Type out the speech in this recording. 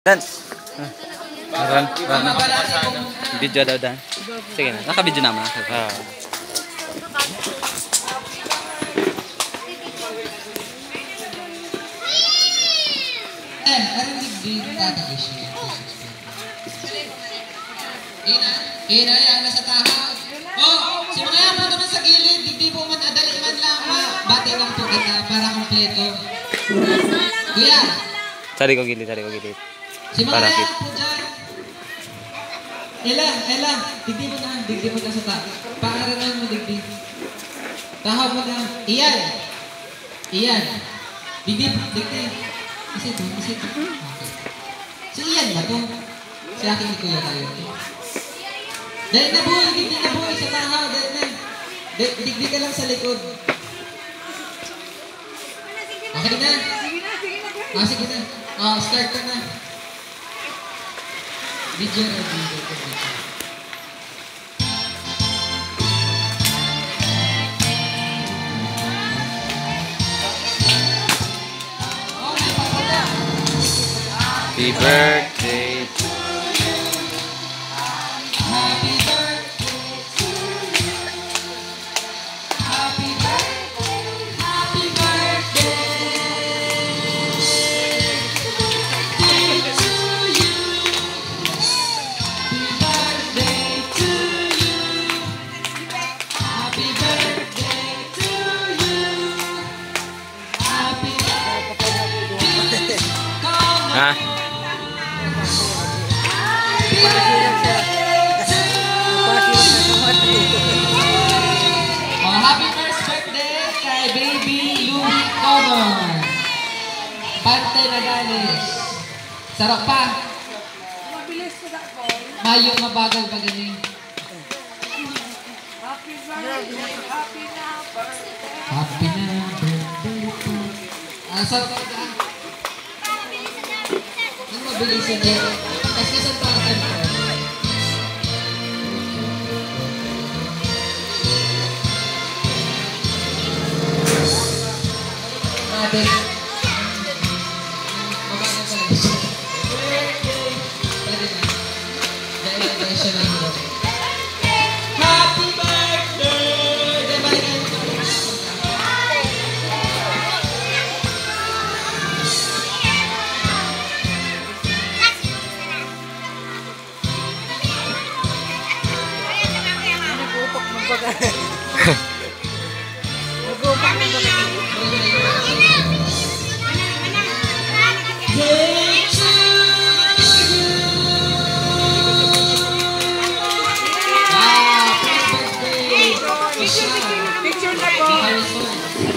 Dan. Ran. Video daw dan. Sige na. Naka-video naman. Ina yang nasa tahaw. Oh, si mga yan po naman sa gilid. Hindi po man adali man lang. Bati lang po kita para kompleto. Kuya. Cari ko gilid. Si mga yan po dyan. Ela. Digdi mo na sa tahaw. Paaranan mo digdi. Tahaw mo na. Iyan. Digdi. Kasi ito. Si Iyan ba to? Si aking kuya tayo. Dahil na boy, digdi na boy sa tahaw, dahil na. Digdi ka lang sa likod. Okay na? Sige na. Start ka na. Video na video. Happy birthday to Happy birthday to you. Happy birthday. Happy birthday to you. Happy birthday to you. Happy birthday to you. Happy birthday. Ha? Happy first birthday kay Baby Louie Comer. Pantay na ganis. Sarap pa. Mabilis ko na po. Mayong mabagal pa ganin. Happy birthday. Happy na birthday po. Sarap ka. Ang mabilis yun eh. Kasi sa takan ko. Natin. Mabagal pa lang siya. Birthday. Pwede na. Dahil siya na yun. Happy birthday! Dahil balikan ko. Nag-uupak ng baga. Nag-uupak ng baga. Picture na po.